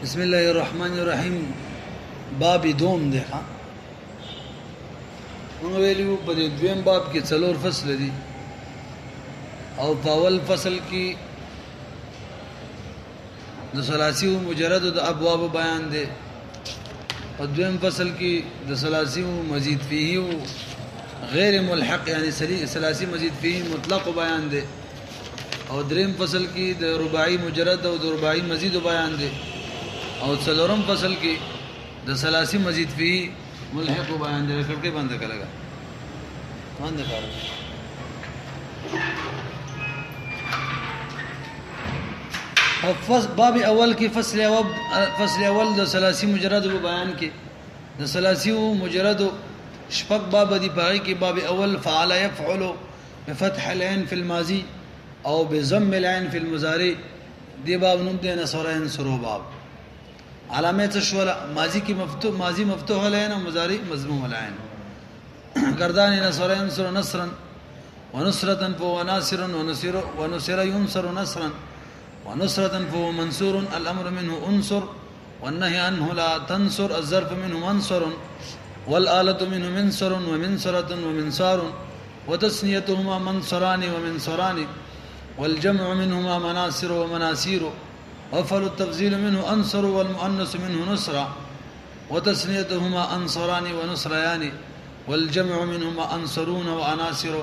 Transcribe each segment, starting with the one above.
بسم الله الرحمن الرحیم باب دوم دی ها موږ ویلو په دې دویم باب کې څلور فصل دي او په اول فصل کې د ثلاثي او مجرد د ابواب بیان دي په دویم فصل کې د ثلاثي او مزید فيه او غیر ملحق یعنی ثلاثي مزید فيه مطلق بیان دي او دریم فصل کې د رباعي مجرد او د رباعي مزید بیان دي او څلورم فصل کې د ثلاثي مزید فيه ملحق بیان دي کړکې بند کړه بند کړه او باب اول کې فصل اول د ثلاثي مجرد بیان کې د ثلاثي مجرد شپږ باب دي پای کې باب اول فعل يفعل بفتح العين في الماضي او بضم العين في المضارع دی باب نوم دی نصرین سرو باب علامات شوال ماضی کی مفتوح العين و مضارع مضموم العين گردان نصرین سر نصرا ونصرة فهو ناصر ونصر ينصر نصرا ونصرة فهو منصور الأمر منه أنصر والنهي عنه لا تنصر الظرف منه منصر والآلة منه منصر ومنصرة ومنصار وتسنيتهما منصران ومنصران والجمع منهما مناصر ومناصير وفل التفضيل منه أنصر والمؤنث منه نصرا وتسنيتهما أنصران ونصريان والجمع منهما أنصرون وأناصر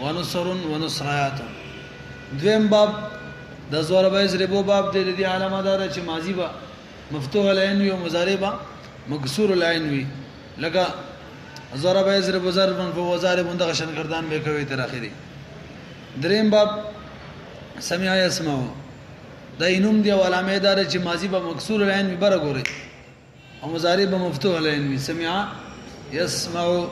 ونصر ونصريات دویم باب د زور به ضربو باب د دې علامه دار چې ماضی با مفتوح العين وي او مضارع با مکسور العين وي لکه زور به ضرب ضربن په وزارب دغه شن گردان به کوي تر اخري دریم باب سمع يسمع د اینوم دی علامه دار چې ماضی با مکسور العين وي بره ګوري او مضارع با مفتوح العين وي سمع يسمع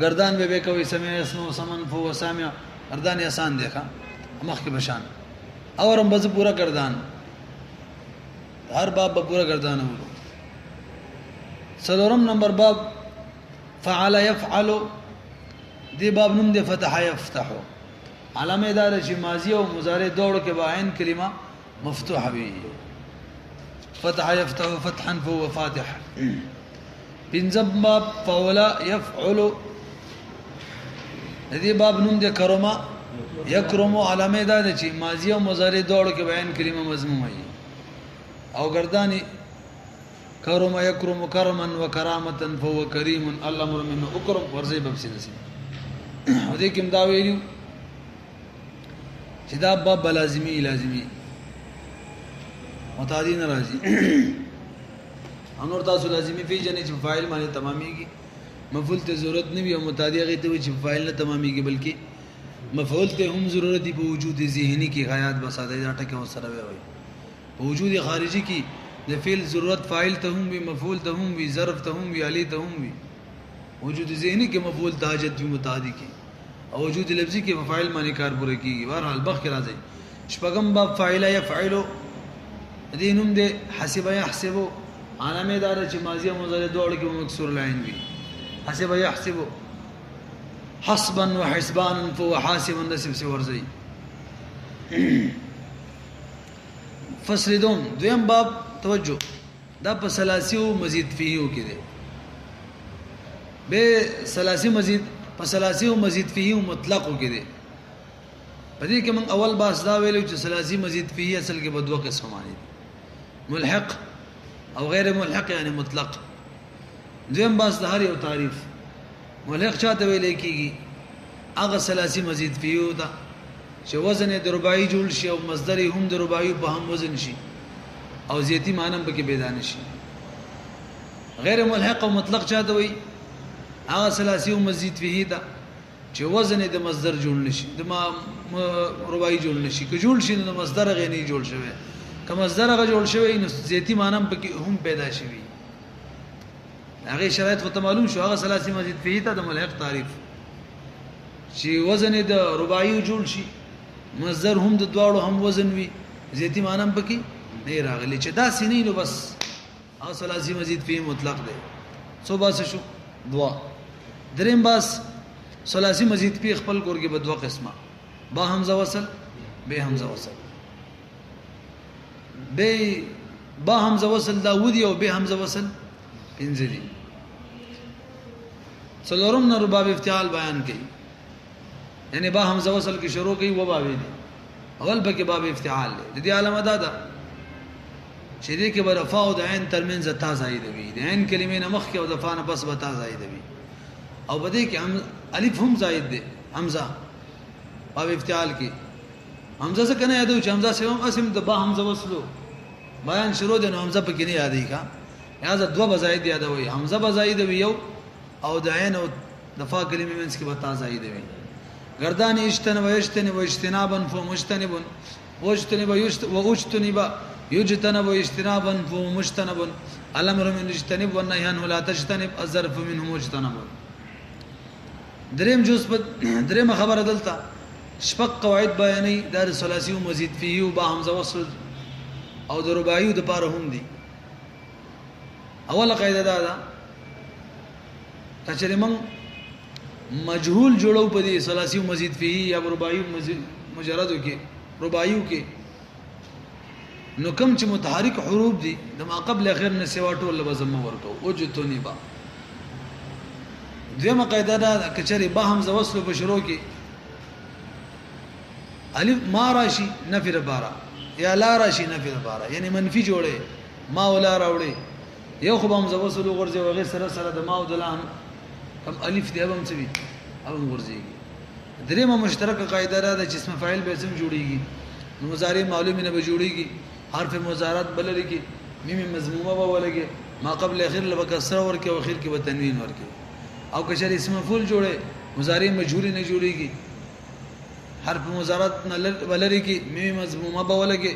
گردان به کوي سمع يسمع سمن فو سامع گردان آسان دی ښا مخ کې بشان اور هم بز پورا گردان ہر باب پورا گردان ہو سلورم نمبر باب فعل يفعل دی باب نم دی فتح يفتح علامه دار چې ماضی او مضارع دوړ کې باین کلمه مفتوحه وي فتح يفتح فتحا فهو فاتح پنځم باب فعل يفعل دی باب نم دی کرما یکرمو علامه دا چې ماضی او مضارع دوړو کې بیان کلمه مضموم وي او گردانی کرم یکرم کرما وکرامتا فهو کریم الامر منه اکرم ورزی ببسی نسی او دې کوم دا ویلو چې دا باب لازمی متعدی ناراضی انور تاسو لازمی فی جنې چې فاعل باندې تمامېږي مفعول ته ضرورت نه وي او متعدی هغه ته چې فاعل نه تمامېږي بلکې مفعول ته هم ضرورت دی په وجود ذهنی کې غایات بساده دا ټکه وسره وي په وجود خارجي کې د فعل ضرورت فاعل ته هم وي مفعول ته هم وي ظرف ته هم وي علی ته هم وي وجود ذهنی کې مفعول ته حاجت وي متعدی کې او وجود لفظي کې فاعل معنی کار پوره کیږي بهرحال بخ کې راځي شپږم باب فاعل يفعل دینوم د حسب يحسب علامه دار چې ماضی او مضارع دوړ کې مکسور العين وي حسب يحسب حسبا وحسبانا فهو حاسب نسب سے ورزي فصل دویم باب توجه دا په ثلاثي او مزید فيه کې دی به ثلاثي مزید په ثلاثي او مزید فيه مطلق کې دی په دې کې موږ اول باس دا ویلو چې ثلاثي مزید فيه اصل کې په دوه قسمه دي ملحق او غیر ملحق یعنی مطلق دویم باس د هر یو تعریف ملحق چاته ویل کیږي هغه ثلاثي مزید فيه دا چې وزن د رباعي جوړ شي او مصدر هم د رباعي په هم وزن شي او زیاتی معنی به کې بيدان شي غیر ملحق او مطلق چاته وي هغه ثلاثي مزید فيه دا چې وزن د مصدر جوړ نشي د رباعي جوړ نشي که جوړ شي نو مصدر غني جوړ شوی که مصدر غ جوړ شوی نو زیاتی معنی به کې هم پیدا شي هغه شرایط خو ته معلوم شو هغه ثلاثي مزید فيه ته د ملحق تعریف چې وزن د رباعي جوړ شي مصدر هم د دواړو هم وزن وي زیاتی معنی پکې نه راغلي چې دا سینې نو بس هغه ثلاثي مزید فيه مطلق دی سو باس شو دوا دریم باس ثلاثي مزید فيه خپل کورګه په دوه قسمه با حمزه وصل به حمزه وصل به با حمزه وصل داودی او به حمزه وصل پنځه دي څلورم نه باب افتعال بیان کړي یعنی با حمزه وصل کی شروع کړي و باب دي اول به کې باب افتعال دي د دې علامه دا چې دې کې برفا او د عین ترمنځ تا زائد وي د عین کلمې نه مخ کې او د فا نه پس به تا زائد وي او بده کې الف هم زائد دي حمزه باب افتعال کې حمزه څه کنه یادو چې حمزه سوم اسم د با حمزه وصلو بیان شروع د حمزه په کې نه یادې کا یاد دو بزاید یادوي حمزه بزاید وي یو او د عین او د فا کلمې منځ کې به تا زائد وي گردان اجتنب و اجتنابا فمجتنب واجتنب واجتنب يجتنب اجتنابا فمجتنب الامر من اجتنب والنهي عنه لا تجتنب الظرف منه مجتنب دریم جزء دریم خبر دلته شپږ قواعد بیانې د ثلاثي او مزید فيه او با حمزه وصل او د رباعي د پاره هم دي اوله قاعده دا کچره من مجهول جوړو په دې ثلاثي او مزید فيه یا رباعي مجردو کې رباعي کې نو کوم چې متحرک حروف دي د ما قبل اخر نه سوا ټول لازم ورکو وجتونی با دیمه قاعده دا کچره با حمزه وصل په شروع کې الف ما راشي نفي بارا یا لا راشي نفي بارا یعنی منفي جوړه ما ولا راوړي یو خو حمزه وصل ورځي او غیر سره سره د ما او د لام کم الف دی هم څه وي او ورځيږي دریمه مشترکه قاعده را چې اسم فاعل به اسم جوړيږي مضارع معلوم نه به جوړيږي حرف مضارعات بلل کې میم مضمومه به ولګي ما قبل اخر له کسره ورکه او اخر کې به تنوین ورکه او کچره اسم مفعول جوړه مضارع مجهول نه جوړيږي حرف مضارعات نه بلل کې میم مضمومه به ولګي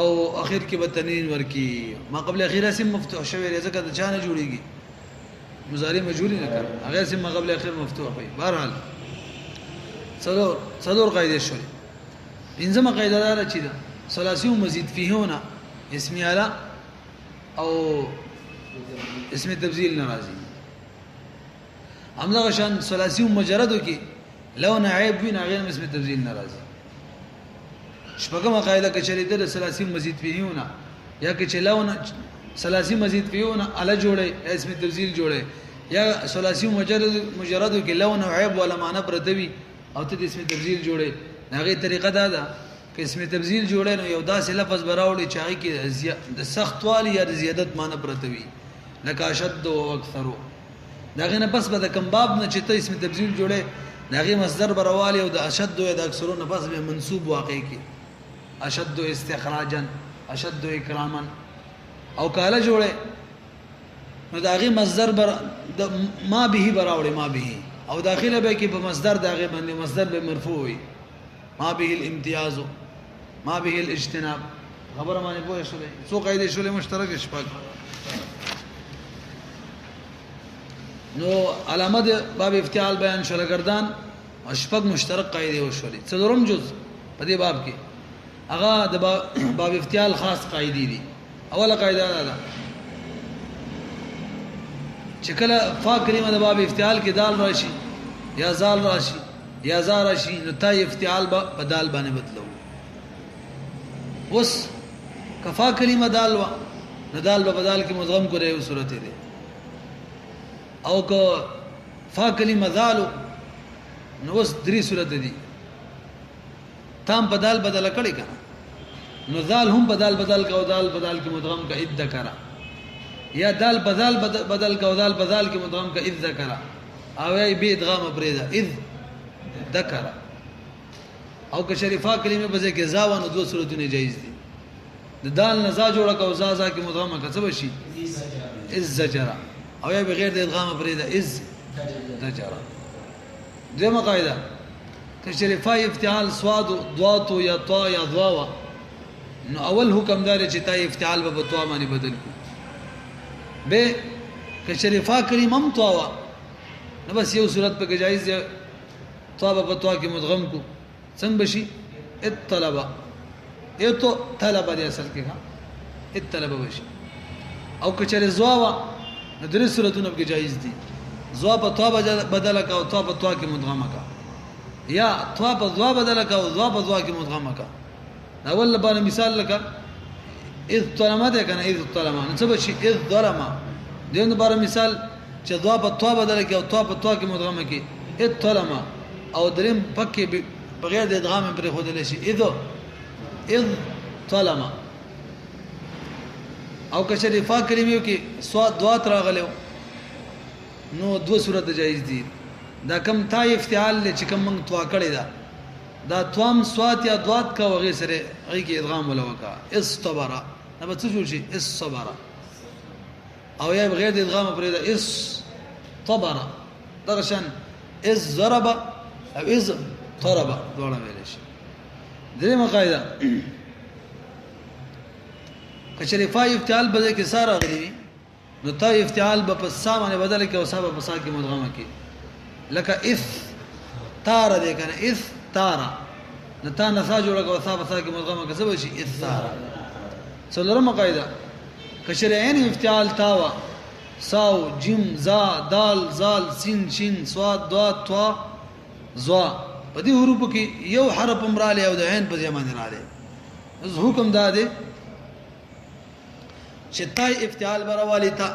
او اخر کې به تنوین ورکی ما قبل اخر اسم مفتوح شوی ځکه د چا نه جوړيږي مضارع مجهول نه کړ هغه اسم ما قبل اخر مفتوح وي بهرحال څلور قاعده شوي پنځمه قاعده دا چې ثلاثي مزید فيهونه اسم اعلی او اسم تبذيل ناراضي همدا شان ثلاثي مجردو کې لون عيب وین غیر اسم تبذيل ناراضي شپږمه قاعده کې چې د ثلاثي مزید فيهونه یا کې چې لون ثلاثي مزید فيهونه اعلی جوړه اسم تبذيل جوړه یا ثلاثي مجردو کې لون عيب ولا معنی پردوي او ته د اسم تبذيل جوړه هغه طریقه دا ده چې اسم تبذيل جوړه نو یو داسې لفظ براوړي چې هغه کې د سخت والی یا د زیادت معنی پرتوي لکه اشد او اکثر داغه نه بس به د کم باب نه چې ته اسم تبذيل جوړه داغه مصدر براوالي او د اشد او د اکثر نه بس به منسوب واقع کی اشد استخراجا اشد اکراما او کاله جوړه نو داغه مصدر بر ما به براوړي ما به او داخله به کې په مصدر داغه باندې مصدر به مرفوع وي ما به الامتياز ما به الاجتناب خبره باندې پوه شولې څو قاعده شولې مشترک شپږ نو علامه د باب افتعال بیان شول گردان شپږ مشترک قاعده وشولې څلورم جز په دې باب کې هغه د باب افتعال خاص قاعده دي اوله قاعده ده چې کله فا کلمه د باب افتعال کې دال راشي یا زال راشي یا زار راشي نو تا افتعال په دال باندې بدلو اوس کفا کلمه دال وا نو دال په بدل کې مدغم کوي او صورت دي او که فا کلمه دالو نو اوس درې صورت دي تام په دال بدل کړي کنه نو دال هم بدل کا دال بدل کې مدغم کا اذ ذکر یا دال بدل بدل کا دال بدل کې مدغم کا اذ ذکر او ای به ادغام پرېدا اذ ذکر او که شریفه کلمه په ځای کې زاوانو دوه صورتونه جایز دي د دال نزا جوړه کا او زا کې مدغم کا څه بشي اذ زجر او یا بغیر د ادغام پرېدا اذ زجر دغه قاعده که شریفه افتعال صاد ضاد یا طا یا ضوا نو اول حکم دار چې تا افتعال په طا باندې بدل کو به که شریفه کلمه هم طا نو بس یو صورت په جایز دی طا په طا کې مدغم کو څنګه بشي الطلبه ایتو طلبه دی اصل کې ها الطلبه بشي او که چره زوا نو درې صورتونه په جایز دي زوا په طا بدل کا او طا په طا کې مدغم کا یا طا په زوا بدل کا او زوا په زوا کې مدغم کا اول لپاره مثال لکه اذ ظلم ده کنه اذ ظلم نو څه بشي اذ ظلم دین بار مثال چې دوا په توا بدل کې او توا په توا کې مدغم کې اذ ظلم او دریم پکې بغیر د ادغام پر خودل شي اذ ظلم او که شریفه کلمې کې صاد دوات راغلو نو دو صورت جایز دي دا کم تا افتعال چې کم موږ توا کړی دا توام صوت یا دوات کا وغه سره هغه کې ادغام ولا وکا استبر نه به څه جوړ شي استبر او یا بغیر د ادغام پرې دا استبر درشن از ضرب او از ضرب دوړه ویل شي درېمه قاعده کچری فای افتعال به کې ساره غلي نو تا افتعال به په سامانه بدل کې او صاحب په سا کې مدغمه کې لکه اث تار دې کنه اث تارا نتا نسا جوړه کو صاحب سا کې مدغمه کې سبب شي اث تارا څلورمه قاعده کشر عین افتعال تاوا ساو جیم زا دال زال سین شین صاد ضاد طا زوا په دې حروف کې یو حرف امراله او د عین په ځای باندې راځي از حکم داده چې تای افتعال براوالی تا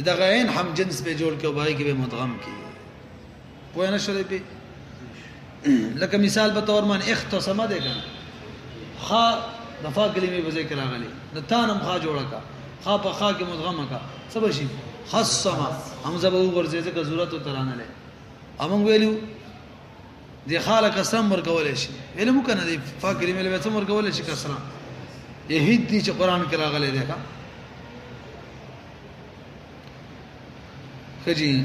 د غین هم جنس به جوړ کې او باقي کې به مدغم کی پوه نه شولې په لکه مثال په تور باندې اختصم ده کنه خا دفا کلمې به ذکر راغلي د تانم خا جوړه کا خا په خا کې مدغم کا سب شي خصما حمزه به ورځي ځکه ضرورت ترانه له امون ویلو دی خاله قسم ورکول شي علم کنه دی فا کلمې له څومره ورکول شي کسره یهید دي چې قران کې راغلي ده کا کجی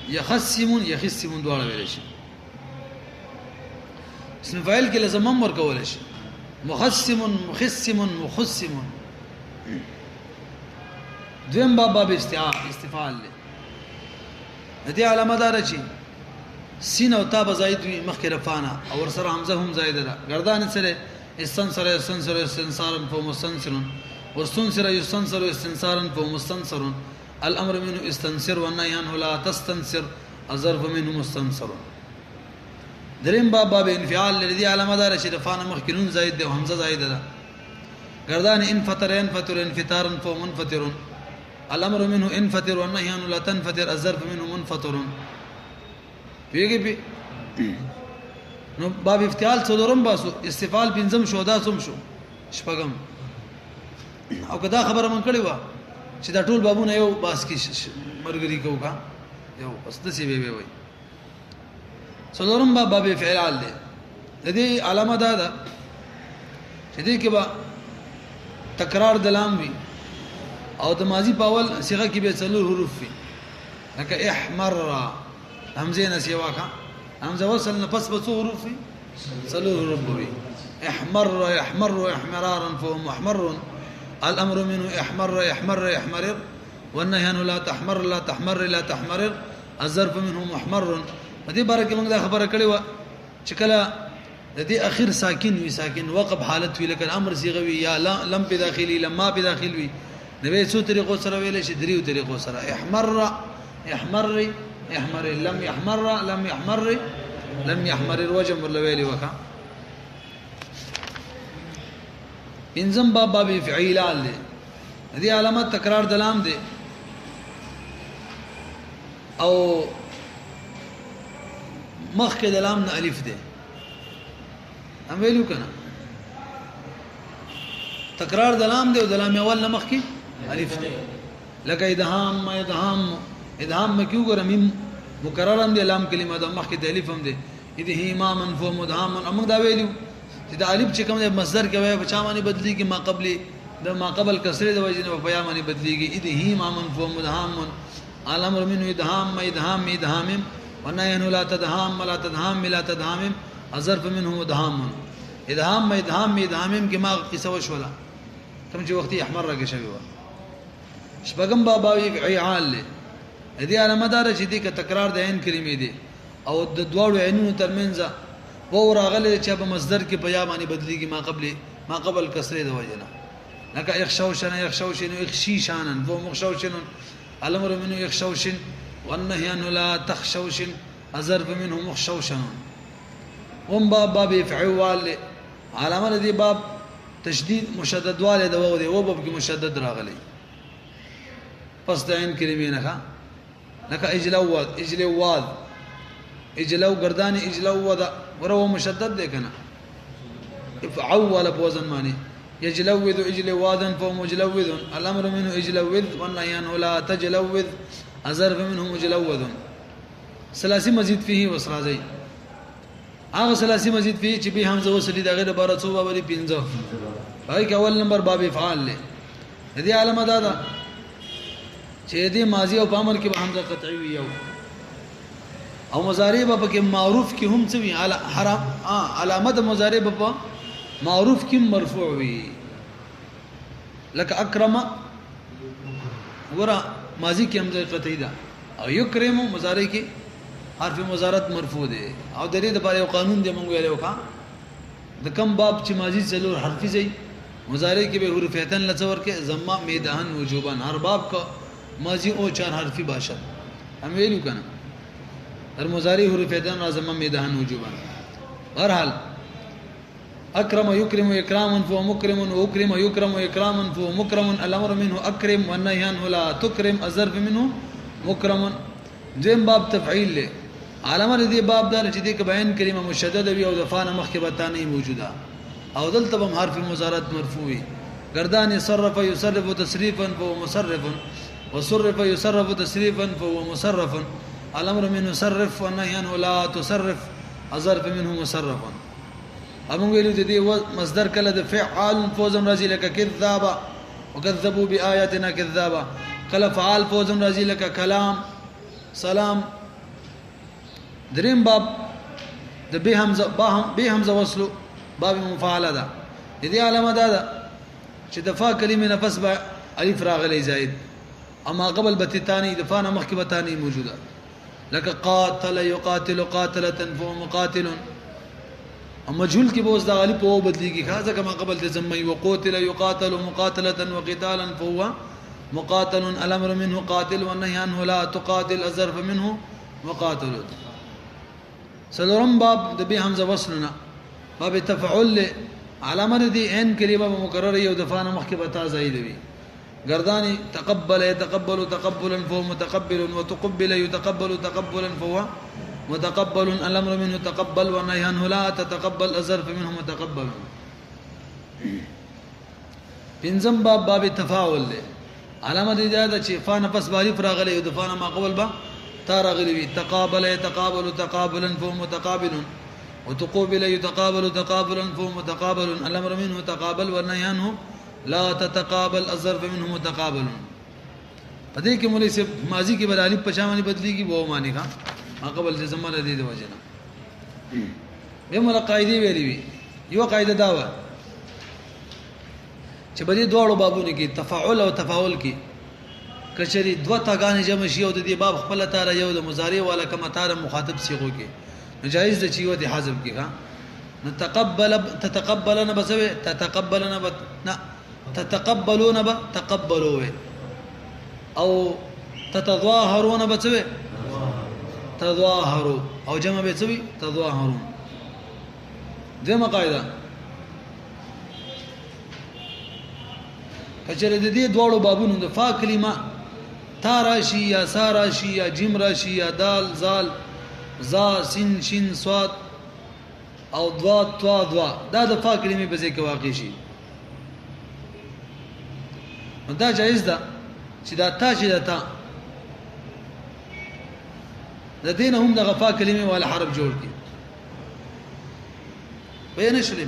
یخصمون یخصمون دواړه ویل شي اسم فاعل کې لازم مر کول شي مخصم مخصم مخصم دویم باب استفعال دې علامه دار شي سین او تا زائد وي مخکې رفانه او ور سره حمزه هم زائد ده گردان سره استنصر استنصر استنصارا فمستنصر واستنصر يستنصر استنصارا فمستنصر الامر منه استنصر والنهي عنه لا تستنصر الظرف منه مستنصر دریم باب انفعال الذي علامه دار شي رفانه مخکې زائد ده حمزه زائد ده گردان انفطر ينفطر انفطارا فمنفطر الامر منه انفطر والنهي عنه لا تنفطر الظرف منه منفطر پیږي پی نو باب افتعال څلورم باسو استفعال پنځم شو دا سم شو شپږم او کدا خبره مون کړی و چې دا ټول بابونه یو باس کې مرګري کوکا یو بس د سی وی وي څلورم باب فعال دی د دې علامه دا چې دې کې با تکرار د لام وي او د ماضی په اول صيغه کې به څلور حروف وي لکه احمر همزه نه سیوا کا همزه وصل نه پس به څو حروف وي څلور حروف وي احمر يحمر احمرارا فهو محمر الامر منه احمر يحمر يحمرر والنهي عنه لا تحمر لا تحمر لا تحمرر الظرف منه محمر دې باره کې موږ دا خبره کړې و چې کله د دې اخر ساکن وي ساکن وقف حالت وی لکه امر صيغه وي یا لم په داخلي لما په داخل وي نو څو طریقو سره ویل شي دریو طریقو سره احمر يحمر يحمر لم يحمر لم يحمر لم يحمر الوجم ولا ویلي وکا انزم باب فعیلال دي دي علامات تکرار دلام دي او مخ کې دلام نه الف دي هم ویلو کنه تکرار دلام دي او دلام اول نه مخ کې الف دي لکه ادهام ادهام مکیو ګرمیم مکررم دي لام کلمه د مخ کې د الف هم دي ادهام منفو مدهام امغه دا ویلو چې د الف چې کوم د مصدر کې وای په چا باندې بدلی کې ما قبل د ما قبل کسره د وجه نه په یا باندې بدلیږي ادهام منفو مدهام الامر منه ادهام ادهام ادهام ونهي لا تدهام ولا تدهام لا تدهام الظرف منه مدهام ادهام ادهام ادهام کې ما قصه وشولا کوم چې وختي احمر راګه شوی و شپږم باباوی عیال دې علامه دار چې دې ک تکرار د عین کلمې دي او د دواړو عینونو ترمنځ و راغله چې په مصدر کې په یا باندې بدلیږي ما قبل کسره د وجه نه لکه يخشوشن يخشوشن يخشيشان و مخشوشن الامر منه يخشوشن والنهي عنه لا تخشوشن الظرف منه مخشوشن باب فعوال علامه دې باب تشدید مشدد والے د وو دی او باب کې مشدد راغلی پس د عین کلمې نه لکه اجلواد اجلواد اجلو گردان اجلواد ورو مشدد دی کنه افعول بوزن معنی يجلوذ اجلوادا فهو مجلوذ الامر منه اجلوذ والنهي عنه لا تجلوذ الظرف منه مجلوذ ثلاثي مزيد فيه وسرازي هغه ثلاثي مزيد فيه چې به حمزه وصلی دغه د بار څو بابا دي 15 هغه اول نمبر باب افعال له دې علامه دا چې دې ماضي او امر کې به حمزه قطعي وي او مضارع به کې معروف کې هم څه وي حرام علامه مضارع به معروف کې مرفوع وي لکه اکرم ورا ماضی کې حمزه قطعی ده او یکرم مضارع کې حرف مضارعت مرفوع ده او د دې لپاره یو قانون دی مونږ ویلو کا د کم باب چې ماضی څلور حرفي زي مضارع کې به حروف اتن لڅور کې ضمه میدان وجوبا هر باب کا ماضی او چار حرفي باشد هم ویلو کنه هر مضارع حروف اتن ضمه میدان وجوبا هر حال اکرم یکرم اکراما فهو مکرم واکرم یکرم اکراما فهو مکرم الامر منه اکرم والنهي عنه لا تکرم الظرف منه مکرم دیم باب تفعیل له علامه دې باب دار چې دې کې بیان کلمه مشدده وي او د فان مخ کې بتانه موجوده او دلته هم حرف مضارعت مرفوع وي گردان صرف يصرف تصريفا فهو مصرف وصرف يصرف تصريفا فهو مصرف الامر منه صرف والنهي عنه لا تصرف الظرف منه مصرف امون ویلو دې مصدر کله د فعال فوزم راځي لکه کذابا وكذبوا بآياتنا كذابا کله فعال فوزم راځي لکه کلام سلام دریم باب د به حمزه وصلو باب مفاعله ده دې علامه ده چې د فا کلمه نفس با الف راغلی زائد اما قبل بتتانی د فا مخ کې بتانی موجوده لکه قاتل يقاتل قاتله فهو مقاتل مجهول کې به اوس د غالب په بدلیږي خاصه کما قبل د زمي وقتل يقاتل مقاتله وقتالا فهو مقاتل الامر منه قاتل والنهي عنه لا تقاتل الظرف منه مقاتل سلورم باب د به حمزه وصلنا باب تفعل علامه دي ان کلمه مکرره یو دفانه مخکې بتا زائد وي گردانی تقبل يتقبل تقبلا فهو متقبل وتقبل يتقبل تقبلا فهو متقبل الامر منه تقبل والنهي عنه لا تتقبل الظرف منه متقبل پنځم باب تفاعل له علامه دې دا چې فا نفس بالی فراغله د فا ما قبل با تا راغلی وي تقابل يتقابل تقابلا فهو متقابل وتقابل يتقابل تقابلا فهو متقابل الامر منه تقابل والنهي عنه لا تتقابل الظرف منه متقابل پدې کې مولوی سے ماضی کې بدالی پچامانی بدلیږي وو معنی کا قبل زمانه دې د وجنه به مل قاعده ویلې وي یو قاعده دا و چې بده دوړو بابونه کې تفاعل او تفاعل کې کچري دوه تاګانې جمع شي او د دې باب خپل تار یو د مضارع ولا کما تار مخاطب صيغو کې جایز د چیو د حذف کې ها نتقبل تتقبلنا بسوي تتقبلنا تتقبلون تقبلوا او تتظاهرون بسوي تظاهروا او جمع بسوي تظاهرون دغه قاعده کچره د دې دوړو بابونو د فا کلمه تا راشي یا سا راشي یا جیم راشي یا دال زال زا سین شین صاد او دوا توا دوا دا د فا کلمې په ځای کې واقع شي دا جایز ده چې دا تا چې دا تا د دین هم د غفا کلمې ولا حرف جوړ کی بیان شلې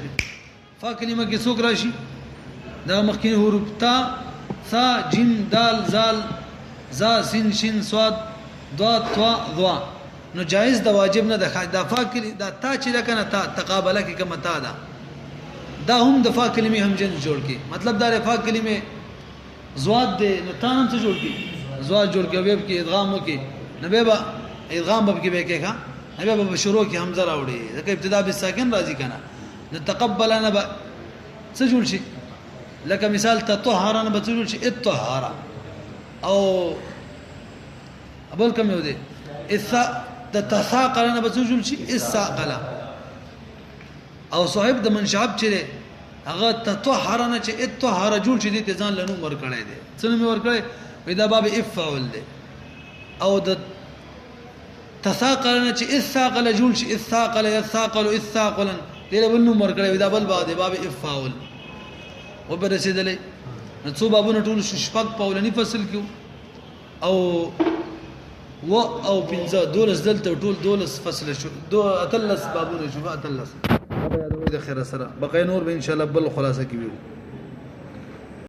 فا کلمه کې څوک راشي دا مخکې حروف تا ثا جیم دال زال زا سین شین صاد دوا توا دوا نو جائز د واجب نه د فا کلمه دا تا چې لکنه تا تقابله کې کوم تا دا هم د فا کلمې هم جنس جوړ کی مطلب دا فا کلمې زواد دې نو تا هم څه جوړ کی زواد جوړ کې وب کې ادغام وکي نو به ادغام به کې به کې ښا نو به شروع کې حمزه راوړي ځکه ابتدا بالساکن راځي کنه نو تقبل انا به څه جوړ شي لکه مثال تطهر انا به څه جوړ شي اطهر او ابل کوم یو دی اثا تتثاقل انا به څه جوړ شي اساقل او صاحب د منشعب چره هغه تطهر نه چې اطهر جوړ چې دې ته ځان لنو ور کړی دی څنګه مې ور کړی دا باب افعل دی او د تثاقل نه چې اثاقل جوړ شي اثاقل يثاقل اثاقلا دې له بل نو ور کړی دا بل باب افعل وبرسیدلې نو څو بابونه ټول شپږ پاولنی فصل کیو او پنځه دولس دلته ټول دولس فصل شو اتلس بابونه شو اتلس د خیر سره بقای نور به ان شاء الله بل خلاصه کیو